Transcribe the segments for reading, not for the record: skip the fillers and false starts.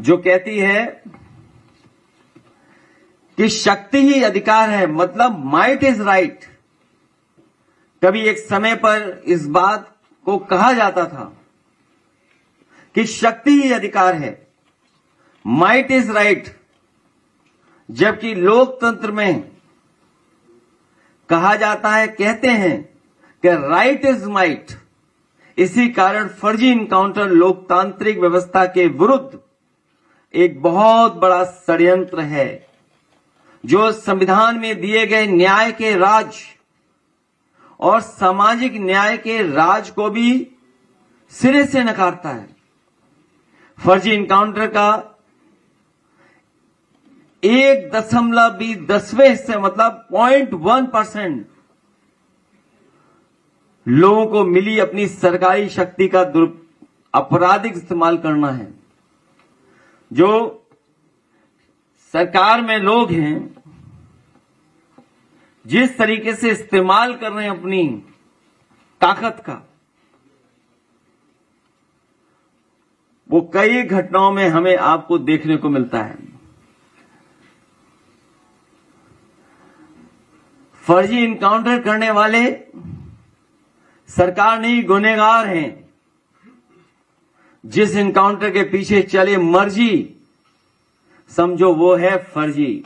जो कहती है कि शक्ति ही अधिकार है, मतलब माइट इज राइट। कभी एक समय पर इस बात को कहा जाता था कि शक्ति ही अधिकार है, माइट इज राइट, जबकि लोकतंत्र में कहा जाता है, कहते हैं कि राइट इज माइट। इसी कारण फर्जी इनकाउंटर लोकतांत्रिक व्यवस्था के विरुद्ध एक बहुत बड़ा षड्यंत्र है, जो संविधान में दिए गए न्याय के राज और सामाजिक न्याय के राज को भी सिरे से नकारता है। फर्जी इनकाउंटर का 1.10वें हिस्से, मतलब 0.1% लोगों को मिली अपनी सरकारी शक्ति का आपराधिक इस्तेमाल करना है। जो सरकार में लोग हैं, जिस तरीके से इस्तेमाल कर रहे हैं अपनी ताकत का, वो कई घटनाओं में हमें आपको देखने को मिलता है। फर्जी इनकाउंटर करने वाले सरकार नहीं, गुनहगार हैं। जिस इनकाउंटर के पीछे चले मर्जी, समझो वो है फर्जी।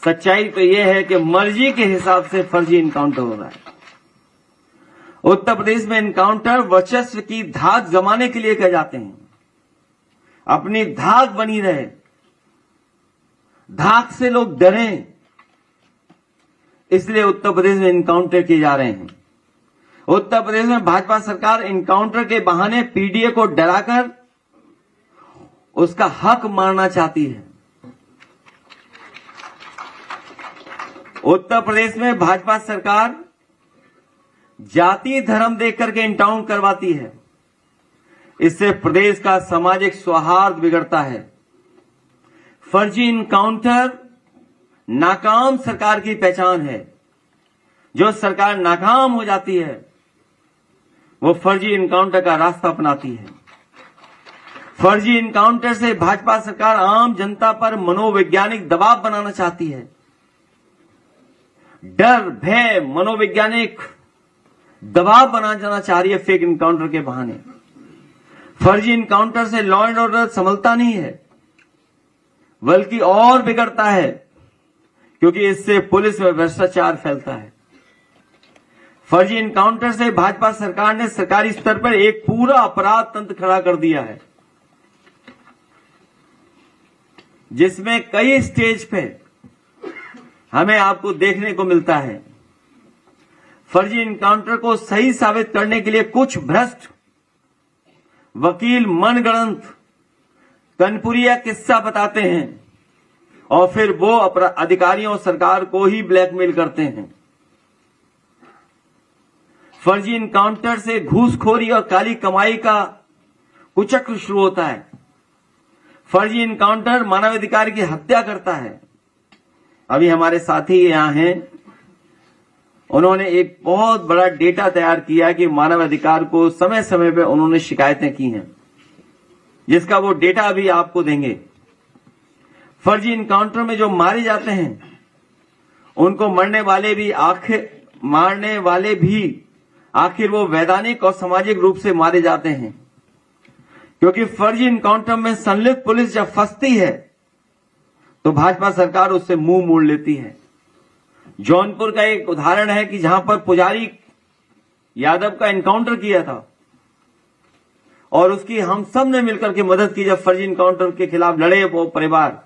सच्चाई तो यह है कि मर्जी के हिसाब से फर्जी इनकाउंटर हो रहा है। उत्तर प्रदेश में इनकाउंटर वर्चस्व की धाक जमाने के लिए किए जाते हैं। अपनी धाक बनी रहे, धाक से लोग डरें, इसलिए उत्तर प्रदेश में इनकाउंटर किए जा रहे हैं। उत्तर प्रदेश में भाजपा सरकार इनकाउंटर के बहाने पीडीए को डराकर उसका हक मारना चाहती है। उत्तर प्रदेश में भाजपा सरकार जाति धर्म देख करके इनकाउंटर करवाती है। इससे प्रदेश का सामाजिक सौहार्द बिगड़ता है। फर्जी इनकाउंटर नाकाम सरकार की पहचान है। जो सरकार नाकाम हो जाती है, वो फर्जी इनकाउंटर का रास्ता अपनाती है। फर्जी इनकाउंटर से भाजपा सरकार आम जनता पर मनोवैज्ञानिक दबाव बनाना चाहती है। डर, भय, मनोवैज्ञानिक दबाव बनाना चाह रही है फेक इनकाउंटर के बहाने। फर्जी इनकाउंटर से लॉ एंड ऑर्डर संभलता नहीं है, बल्कि और बिगड़ता है, क्योंकि इससे पुलिस में भ्रष्टाचार फैलता है। फर्जी इनकाउंटर से भाजपा सरकार ने सरकारी स्तर पर एक पूरा अपराध तंत्र खड़ा कर दिया है, जिसमें कई स्टेज पे हमें आपको देखने को मिलता है। फर्जी इनकाउंटर को सही साबित करने के लिए कुछ भ्रष्ट वकील मनगढ़ंत कनपुरिया किस्सा बताते हैं और फिर वो अधिकारियों और सरकार को ही ब्लैकमेल करते हैं। फर्जी इनकाउंटर से घूसखोरी और काली कमाई का कुचक्र शुरू होता है। फर्जी इनकाउंटर मानवाधिकार की हत्या करता है। अभी हमारे साथी यहां हैं, उन्होंने एक बहुत बड़ा डेटा तैयार किया कि मानवाधिकार को समय समय पर उन्होंने शिकायतें की हैं, जिसका वो डेटा अभी आपको देंगे। फर्जी इनकाउंटर में जो मारे जाते हैं, उनको मारने वाले भी आखिर वो वैधानिक और सामाजिक रूप से मारे जाते हैं, क्योंकि फर्जी इनकाउंटर में संलिप्त पुलिस जब फंसती है तो भाजपा सरकार उससे मुंह मोड़ लेती है। जौनपुर का एक उदाहरण है कि जहां पर पुजारी यादव का इनकाउंटर किया था और उसकी हम सब ने मिलकर के मदद की। जब फर्जी इनकाउंटर के खिलाफ लड़े वो परिवार,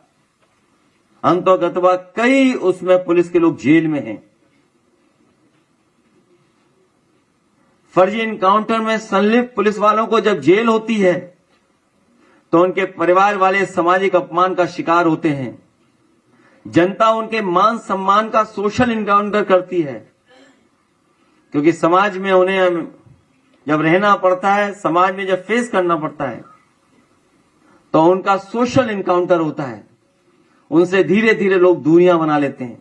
अंतोगतवा कई उसमें पुलिस के लोग जेल में हैं। फर्जी इनकाउंटर में संलिप्त पुलिस वालों को जब जेल होती है तो उनके परिवार वाले सामाजिक अपमान का शिकार होते हैं। जनता उनके मान सम्मान का सोशल इनकाउंटर करती है, क्योंकि समाज में उन्हें जब रहना पड़ता है, समाज में जब फेस करना पड़ता है, तो उनका सोशल इनकाउंटर होता है। उनसे धीरे धीरे लोग दूरियां बना लेते हैं।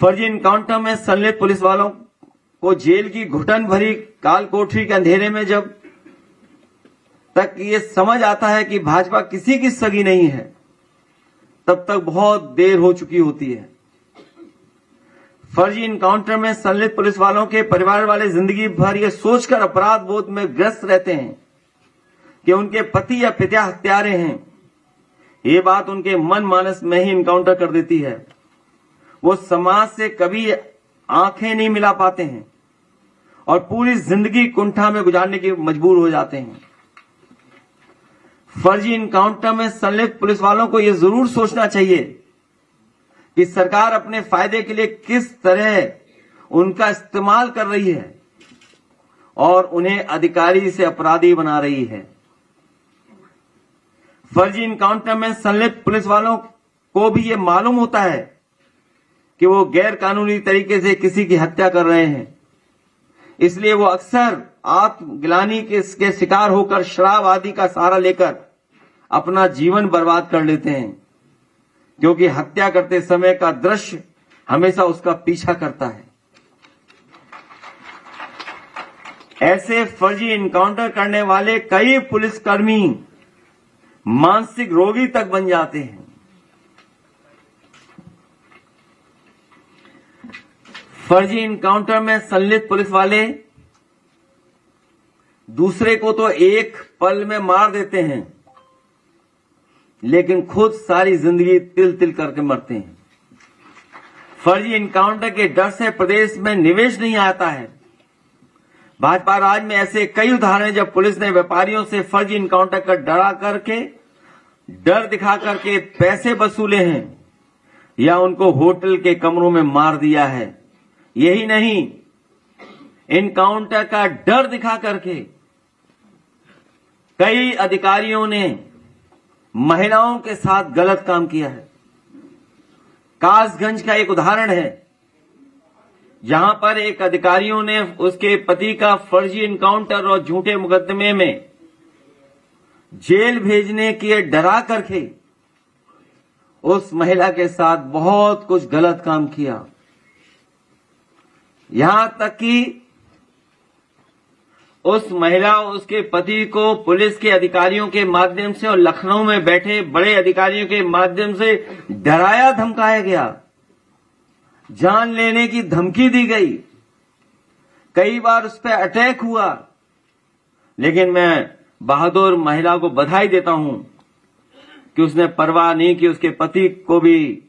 फर्जी इनकाउंटर में संलिप्त पुलिस वालों को जेल की घुटन भरी काल कोठरी के अंधेरे में जब तक ये समझ आता है कि भाजपा किसी की सगी नहीं है, तब तक बहुत देर हो चुकी होती है। फर्जी इनकाउंटर में संलिप्त पुलिस वालों के परिवार वाले जिंदगी भर ये सोचकर अपराध बोध में ग्रस्त रहते हैं कि उनके पति या पिता हत्यारे हैं। ये बात उनके मन मानस में ही इनकाउंटर कर देती है। वो समाज से कभी आंखें नहीं मिला पाते हैं और पूरी जिंदगी कुंठा में गुजारने के मजबूर हो जाते हैं। फर्जी इनकाउंटर में संलिप्त पुलिस वालों को यह जरूर सोचना चाहिए कि सरकार अपने फायदे के लिए किस तरह उनका इस्तेमाल कर रही है और उन्हें अधिकारी से अपराधी बना रही है। फर्जी इनकाउंटर में संलिप्त पुलिस वालों को भी यह मालूम होता है कि वो गैर कानूनी तरीके से किसी की हत्या कर रहे हैं, इसलिए वो अक्सर आत्मग्लानि के शिकार होकर शराब आदि का सहारा लेकर अपना जीवन बर्बाद कर लेते हैं, क्योंकि हत्या करते समय का दृश्य हमेशा उसका पीछा करता है। ऐसे फर्जी इनकाउंटर करने वाले कई पुलिसकर्मी मानसिक रोगी तक बन जाते हैं। फर्जी इनकाउंटर में संलिप्त पुलिस वाले दूसरे को तो एक पल में मार देते हैं, लेकिन खुद सारी जिंदगी तिल तिल करके मरते हैं। फर्जी इनकाउंटर के डर से प्रदेश में निवेश नहीं आता है। भाजपा राज में ऐसे कई उदाहरण जब पुलिस ने व्यापारियों से फर्जी इनकाउंटर कर डर दिखा करके पैसे वसूले हैं या उनको होटल के कमरों में मार दिया है। यही नहीं, इनकाउंटर का डर दिखा करके कई अधिकारियों ने महिलाओं के साथ गलत काम किया है। कासगंज का एक उदाहरण है, जहां पर एक अधिकारियों ने उसके पति का फर्जी इनकाउंटर और झूठे मुकदमे में जेल भेजने के डरा करके उस महिला के साथ बहुत कुछ गलत काम किया। यहां तक कि उस महिला उसके पति को पुलिस के अधिकारियों के माध्यम से और लखनऊ में बैठे बड़े अधिकारियों के माध्यम से डराया धमकाया गया, जान लेने की धमकी दी गई, कई बार उस पर अटैक हुआ। लेकिन मैं बहादुर महिला को बधाई देता हूं कि उसने परवाह नहीं की। उसके पति को भी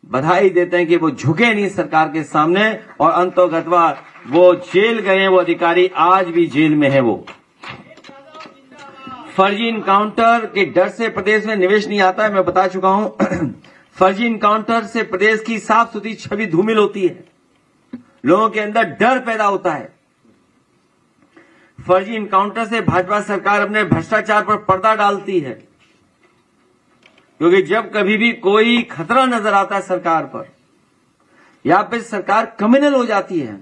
बधाई देते हैं कि वो झुके नहीं सरकार के सामने और अंतोगतवा वो जेल गए। वो अधिकारी आज भी जेल में है। वो फर्जी इनकाउंटर के डर से प्रदेश में निवेश नहीं आता है, मैं बता चुका हूं। फर्जी इनकाउंटर से प्रदेश की साफ सुथरी छवि धूमिल होती है, लोगों के अंदर डर पैदा होता है। फर्जी इनकाउंटर से भाजपा सरकार अपने भ्रष्टाचार पर पर्दा डालती है, क्योंकि जब कभी भी कोई खतरा नजर आता है सरकार पर, या फिर सरकार क्रिमिनल हो जाती है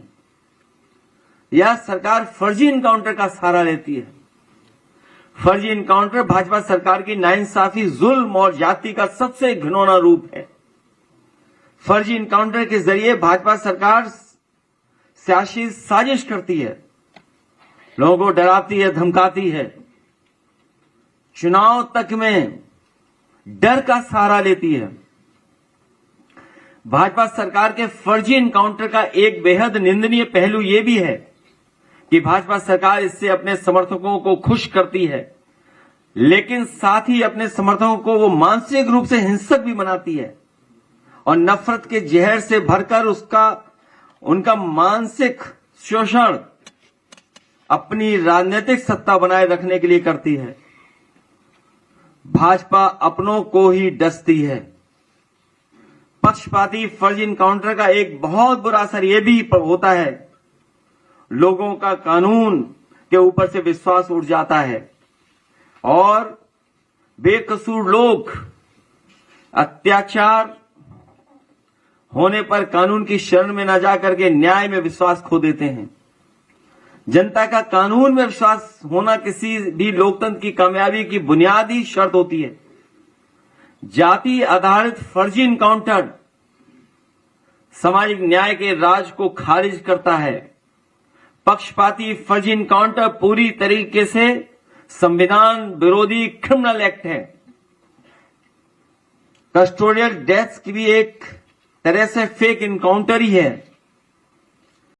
या सरकार फर्जी इनकाउंटर का सहारा लेती है। फर्जी इनकाउंटर भाजपा सरकार की नाइंसाफी, जुल्म और जाति का सबसे घिनौना रूप है। फर्जी इनकाउंटर के जरिए भाजपा सरकार सियासी साजिश करती है, लोगों को डराती है, धमकाती है, चुनाव तक में डर का सहारा लेती है। भाजपा सरकार के फर्जी इनकाउंटर का एक बेहद निंदनीय पहलू यह भी है कि भाजपा सरकार इससे अपने समर्थकों को खुश करती है, लेकिन साथ ही अपने समर्थकों को वो मानसिक रूप से हिंसक भी बनाती है और नफरत के जहर से भरकर उनका मानसिक शोषण अपनी राजनीतिक सत्ता बनाए रखने के लिए करती है। भाजपा अपनों को ही डसती है। पक्षपाती फर्जी इनकाउंटर का एक बहुत बुरा असर यह भी होता है, लोगों का कानून के ऊपर से विश्वास उठ जाता है और बेकसूर लोग अत्याचार होने पर कानून की शरण में न जाकर के न्याय में विश्वास खो देते हैं। जनता का कानून में विश्वास होना किसी भी लोकतंत्र की कामयाबी की बुनियादी शर्त होती है। जाति आधारित फर्जी इनकाउंटर सामाजिक न्याय के राज को खारिज करता है। पक्षपाती फर्जी इनकाउंटर पूरी तरीके से संविधान विरोधी क्रिमिनल एक्ट है। कस्टोडियल डेथ्स की भी एक तरह से फेक इनकाउंटर ही है।